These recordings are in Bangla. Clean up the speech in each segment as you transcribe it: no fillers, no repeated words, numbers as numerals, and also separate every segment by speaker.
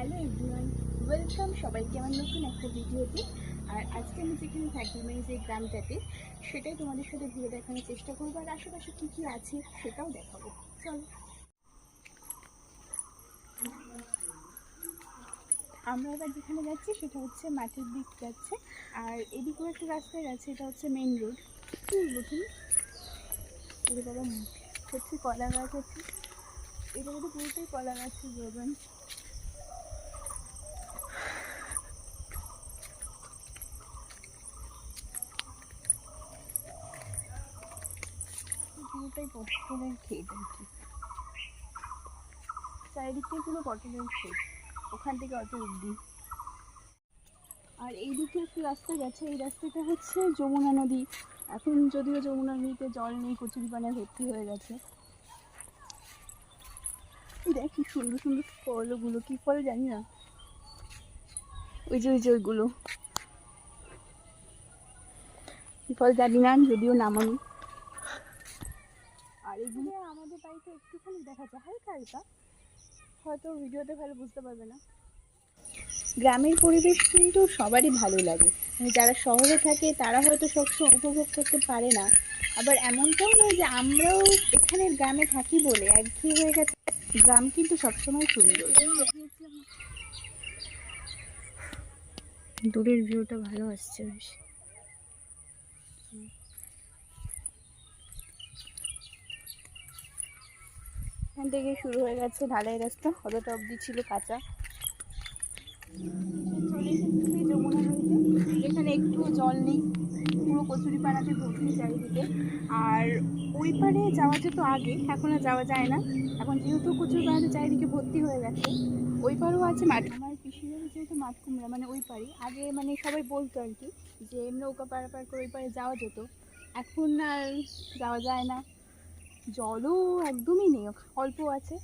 Speaker 1: হ্যালো এভরিওয়ান, ওয়েলকাম সবাইকে আমার নতুন একটা ভিডিওতে। আর আজকে আমি যেখানে থাকি মানে যে গ্রামটাতে, সেটাই তোমাদের সাথে ঘুরে দেখানোর চেষ্টা করবো। আর আশেপাশে কী কী আছে সেটাও দেখাবো। চলো, আমরা এবার যেখানে যাচ্ছি সেটা হচ্ছে মাঠের দিক যাচ্ছে। আর এদিকেও একটা রাস্তায় যাচ্ছে, এটা হচ্ছে মেন রোড। কী বলবো তুমি, বাবা হচ্ছে কলা গাছ আছে, এটা কিন্তু পুরোটাই কলা গাছের বাগান। পুরোটাই পটলের ক্ষেত আর কি, চারিদিক থেকে পুরো পটলের ক্ষেত, ওখান থেকে অত অব্দি। আর এইদিকে একটু রাস্তা গেছে, এই রাস্তাটা হচ্ছে যমুনা নদী। এখন যদিও যমুনা নদীতে জল নেই, কচুরিপানায় ভর্তি হয়ে গেছে। দেখ কি সুন্দর সুন্দর ফলগুলো, কি ফল জানি না, ওই যে ওইগুলো কি ফল জানি না, যদিও নাম আমি। আর এগুলো আমাদের বাড়িতে একটুখানি দেখা যায় হালকা হালকা, হয়তো ভিডিওতে ভালো বুঝতে পারবে না। গ্রামের পরিবেশ কিন্তু সবারই ভালো লাগে, মানে যারা শহরে থাকে তারা হয়তো সবসময় উপভোগ করতে পারে না। আবার এমনটাও নয় যে আমরাও এখানে গ্রামে থাকি বলে একঘেয়ে হয়ে গেছে। গ্রাম কিন্তু সবসময় সুন্দর। দূরের ভিউটা ভালো আসছে বেশ। এখান থেকে শুরু হয়ে গেছে ঢালাই রাস্তা, অতটা অবধি ছিল কাঁচা। চলে এসেছি যমুনা নদীতে, এখানে একটু জল নেই, পুরো কচুরিপানাতে ভর্তি চারিদিকে। আর ওই পারে যাওয়া যেত আগে, এখন আর যাওয়া যায় না। এখন যেহেতু কচুরিপানাতে চারিদিকে ভর্তি হয়ে গেছে, ওই পারেও আছে মাঠ। আমার পিসির যেহেতু মাঠ কুমড়া, মানে ওই পারে আগে মানে সবাই বলতো আর কি যে নৌকা পারাপার করে ওই পারে যাওয়া যেত। এখন আর যাওয়া যায় না, জলও একদমই নেই, অল্প আছে।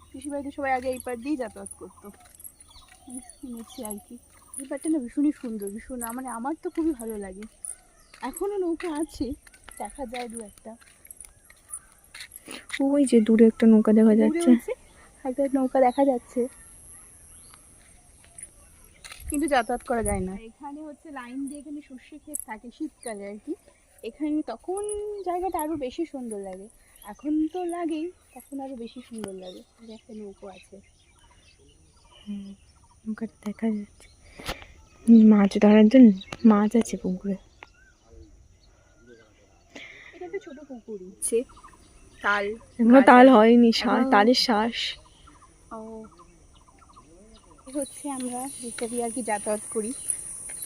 Speaker 1: পিসির বাড়িতে সবাই আগে এই পার দিয়েই যাতায়াত করতো, শুনেছি আর কি। এই পারটা না ভীষণই সুন্দর, ভীষণ মানে আমার তো খুবই ভালো লাগে। এখনো নৌকা আছে, দেখা যায় দু একটা।
Speaker 2: ওই যে দূরে একটা নৌকা দেখা যাচ্ছে,
Speaker 1: একটা নৌকা দেখা যাচ্ছে, কিন্তু যাতায়াত করা যায় না। এখানে হচ্ছে লাইন দিয়ে এখানে সর্ষে ক্ষেত থাকে শীতকালে আর কি। এখানে তখন জায়গাটা আরো বেশি সুন্দর লাগে, এখন তো লাগেই, তখন আরো বেশি সুন্দর লাগে। একটা নৌকো আছে,
Speaker 2: নৌকাটা দেখা যাচ্ছে। মাছ ধরার জন্য মাছ আছে পুকুরে।
Speaker 1: এটা একটা ছোট পুকুর আছে, তাল
Speaker 2: এখনো তাল হয়নি, তালের শ্বাস।
Speaker 1: ও হচ্ছে আমরা যেটা দিয়ে আর কি যাতায়াত করি,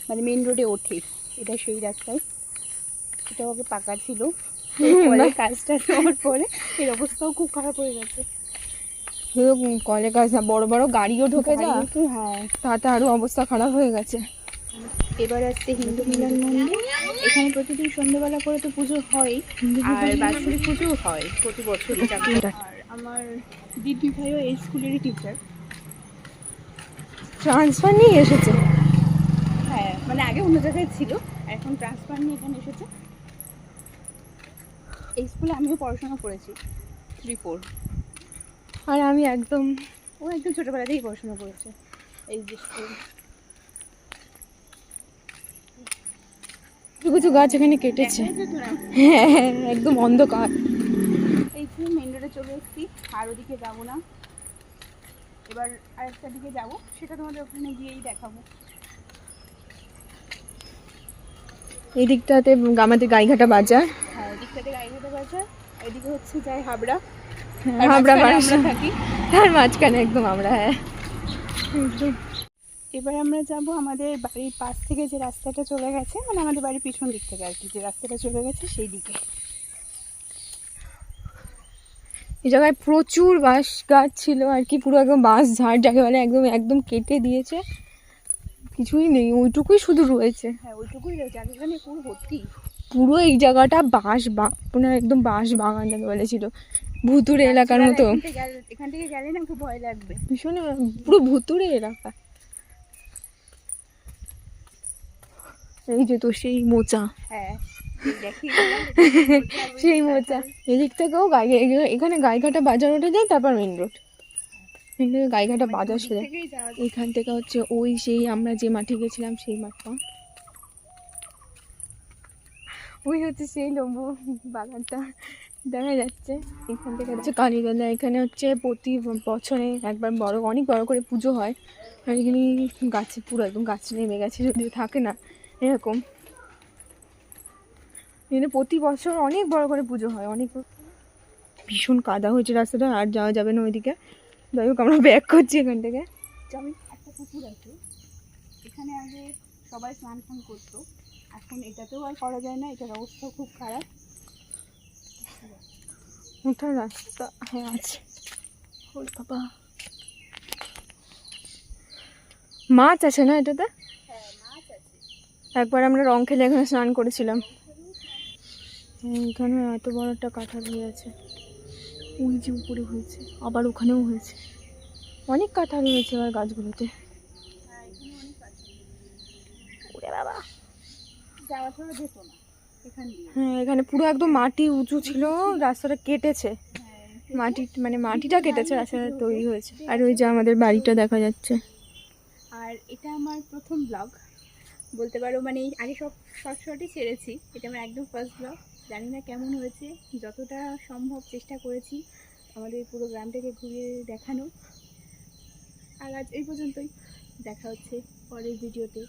Speaker 1: মানে মেন রোডে ওঠে, এটা সেই রাস্তায়। এটাও আগে পাকা ছিল, পরে কাজটা নেওয়ার পরে এর অবস্থাও খুব খারাপ হয়ে গেছে।
Speaker 2: কলে কাজ না, বড় বড় গাড়িও ঢুকে যায়,
Speaker 1: হ্যাঁ,
Speaker 2: তাতে আরো অবস্থা খারাপ হয়ে গেছে।
Speaker 1: এবার আসছে হিন্দু মিলন মন্দির। এখানে প্রতিদিন সন্ধ্যেবেলা করে তো পুজো হয়, আর বাৎসরিক পুজো হয় প্রতি বছরই। আর আমার দিদি ভাইও এই স্কুলেরই টিচার,
Speaker 2: ট্রান্সফার নিয়ে এসেছে।
Speaker 1: হ্যাঁ মানে আগে অন্য জায়গায় ছিল, এখন ট্রান্সফার নিয়ে এখানে এসেছে। এই স্কুলে আমিও পড়াশোনা করেছি 3-4।
Speaker 2: আর আমি
Speaker 1: ও একদম ছোটোবেলা থেকেই পড়াশোনা করেছে এই যে স্কুল।
Speaker 2: কিছু গাছ এখানে কেটেছে, হ্যাঁ একদম অন্ধকার।
Speaker 1: এই যে মেন রোডে চলে এসেছি, আর ওদিকে যাবো না, এবার আরেকটা দিকে যাবো, সেটা তোমাদের ওখানে গিয়েই দেখাবো।
Speaker 2: এই দিকটাতে আমাদের গাইঘাটা বাজার।
Speaker 1: হ্যাঁ, এদিকটাতে গাইঘাটা বাজার, এদিকে হচ্ছে যাই হাবড়া।
Speaker 2: হাবড়া
Speaker 1: আমরা থাকি,
Speaker 2: তার মাঝখানে একদম আমরা। হ্যাঁ,
Speaker 1: এবার আমরা যাব আমাদের বাড়ির পাশ থেকে যে রাস্তাটা চলে গেছে, মানে আমাদের বাড়ির পিছন দিক থেকে আর কি যে রাস্তাটা চলে গেছে সেই দিকে।
Speaker 2: এই জায়গায় প্রচুর বাঁশ গাছ ছিল আর কি, পুরো একদম বাঁশ ঝাড় যাকে বলে, একদম একদম কেটে দিয়েছে, কিছুই নেই, ওইটুকুই শুধু রয়েছে।
Speaker 1: হ্যাঁ, ওইটুকুই রয়েছে, আর এখানে পুরো ভর্তি।
Speaker 2: পুরো এই জায়গাটা মানে একদম বাঁশ বাগান যাকে বলেছিল, ভুতুড়ে এলাকার মতো।
Speaker 1: এখান থেকে গেলে না খুব ভয় লাগবে,
Speaker 2: ভীষণ পুরো ভুতুড়ে এলাকা। এই যে তো সেই মোচা,
Speaker 1: হ্যাঁ
Speaker 2: সেই মোচা এদিক থেকেও এখানে গাইঘাটা বাজার উঠে যায়, তারপর মেন রোড, মেন রোডে গাইঘাটা বাজার সেরে
Speaker 1: থেকেই যাওয়া যায়।
Speaker 2: এখান থেকে হচ্ছে ওই সেই আমরা যে মাঠে গেছিলাম সেই মাঠটা, ওই হচ্ছে সেই লেবু বাগানটা দেখা যাচ্ছে। এখান থেকে হচ্ছে কালীতলা, এখানে হচ্ছে প্রতি বছরে একবার অনেক বড় করে পুজো হয়। আর এখানে গাছে পুরো একদম গাছ নেমে গেছে, যদিও থাকে না এরকম, এখানে প্রতি বছর অনেক বড় করে পুজো হয়, অনেক। ভীষণ কাদা হয়েছে রাস্তাটা, আর যাওয়া যাবে না ওইদিকে। যাই হোক আমরা ব্যাক করছি এখান থেকে।
Speaker 1: আমি একটা পুকুর আছে, এখানে আগে সবাই স্নান টান করতো, এখন এটাতেও আর করা যায় না, এটার অবস্থা খুব খারাপ।
Speaker 2: ওঠার রাস্তা হ্যাঁ আছে। ওরে বাবা, মাছ আছে না এটাতে?
Speaker 1: হ্যাঁ মাছ আছে।
Speaker 2: একবার আমরা রং খেলে এখানে স্নান করেছিলাম। এখানে এত বড় একটা কাঁঠাল হয়ে আছে, ওই যে উপরে হয়েছে, আবার ওখানেও হয়েছে, অনেক কাঁঠাল হয়েছে এবার গাছগুলোতে।
Speaker 1: হ্যাঁ এখানে অনেক আছে।
Speaker 2: ওরে বাবা,
Speaker 1: যাওয়া ছাড়া যেত না এখান দিয়ে।
Speaker 2: হ্যাঁ এখানে পুরো একদম মাটি উঁচু ছিল, রাস্তাটা কেটেছে, মাটি মানে মাটিটা কেটেছে, রাস্তাটা তৈরি হয়েছে। আর ওই যে আমাদের বাড়িটা দেখা যাচ্ছে।
Speaker 1: আর এটা আমার প্রথম ব্লগ বলতে পারো, মানে আগে সব শর্টই ছেড়েছি, এটা আমার একদম ফার্স্ট ব্লগ। জানি না কেমন হয়েছে, যতটা সম্ভব চেষ্টা করেছি আমাদের পুরো গ্রামটাকে ঘুরিয়ে দেখানো। আর আজ এই পর্যন্তই, দেখা হচ্ছে পরের ভিডিওতে।